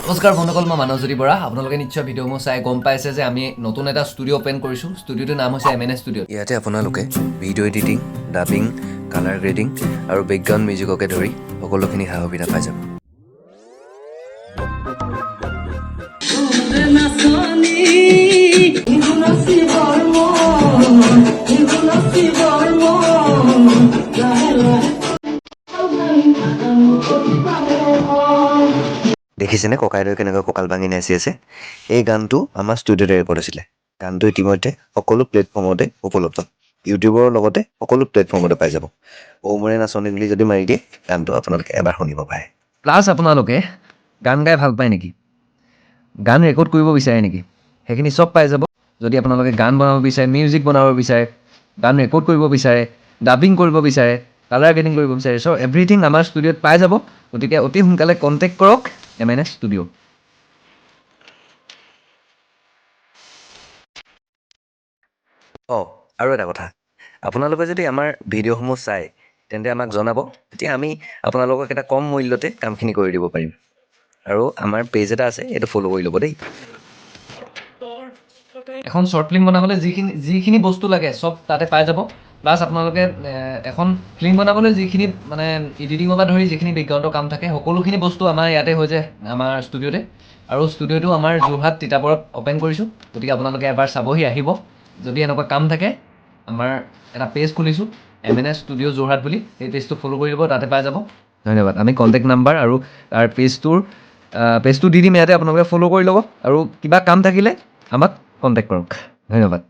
নমস্কাৰ বন্ধুসকল, মই মানৱজ্যোতি বৰা। আপোনালোকে নিশ্চয় ভিডিঅ'সমূহ চাই গম পাইছে যে আমি নতুন এটা ষ্টুডিঅ' অ'পেন কৰিছোঁ। ষ্টুডিঅ'টোৰ নাম হৈছে MNS ষ্টুডিঅ'। ইয়াতে আপোনালোকে video' editing, dubbing, colour grading আৰু বেকগ্ৰাউণ্ড মিউজিককে ধৰি সকলোখিনি সা সুবিধা পাই যাব। দেখিছেনে ককাইদেউ কেনেকৈ কঁকাল ভাঙি নাচি আছে? এই গানটো আমাৰ ষ্টুডিঅ'তে ৰেকৰ্ড হৈছিলে। গানটো ইতিমধ্যে সকলো প্লেটফৰ্মতে উপলব্ধ। ইউটিউবৰ লগতে সকলো প্লেটফৰ্মতে পাই যাব। ঔমৰে নাচনী বুলি যদি মাৰি দিয়ে, গানটো আপোনালোকে এবাৰ শুনিব পাৰে। প্লাছ আপোনালোকে গান গাই ভাল পায় নেকি? গান ৰেকৰ্ড কৰিব বিচাৰে নেকি? সেইখিনি চব পাই যাব। যদি আপোনালোকে গান বনাব বিচাৰে, মিউজিক বনাব বিচাৰে, গান ৰেকৰ্ড কৰিব বিচাৰে, ডাবিং কৰিব বিচাৰে, কালাৰ গ্ৰেডিং কৰিব বিচাৰে, চ' এভৰিথিং আমাৰ ষ্টুডিঅ'ত পাই যাব। গতিকে অতি সোনকালে কণ্টেক্ট কৰক MNS ষ্টুডিঅ'। আৰু এটা কথা, আপোনালোকে যদি আমাৰ ভিডিঅ'সমূহ চাই তেন্তে আমাক জনাব, তেতিয়া আমি আপোনালোকক এটা কম মূল্যতে কামখিনি কৰি দিব পাৰিম। আৰু আমাৰ পেজ এটা আছে, এইটো ফ'ল' কৰি ল'ব দেই। এখন শ্বৰ্ট ফিল্ম বনাবলৈ যিখিনি বস্তু লাগে চব তাতে পাই যাব। প্লাছ আপোনালোকে এখন ফিল্ম বনাবলৈ যিখিনি মানে এডিটিঙৰ পৰা ধৰি যিখিনি বেকগ্ৰাউণ্ডৰ কাম থাকে, সকলোখিনি বস্তু আমাৰ ইয়াতে হৈ যায়, আমাৰ ষ্টুডিঅ'তে। আৰু ষ্টুডিঅ'টো আমাৰ যোৰহাট তিতাবৰত অ'পেন কৰিছোঁ। গতিকে আপোনালোকে এবাৰ চাবহি আহিব। যদি এনেকুৱা কাম থাকে, আমাৰ এটা পেজ খুলিছোঁ MNS ষ্টুডিঅ' যোৰহাট বুলি, সেই পেজটো ফ'ল' কৰি দিব, তাতে পাই যাব। ধন্যবাদ। আমি কণ্টেক্ট নাম্বাৰ আৰু তাৰ পেজটো দি দিম ইয়াতে, আপোনালোকে ফ'ল' কৰি ল'ব। আৰু কিবা কাম থাকিলে আমাক কণ্টেক্ট কৰক। ধন্যবাদ।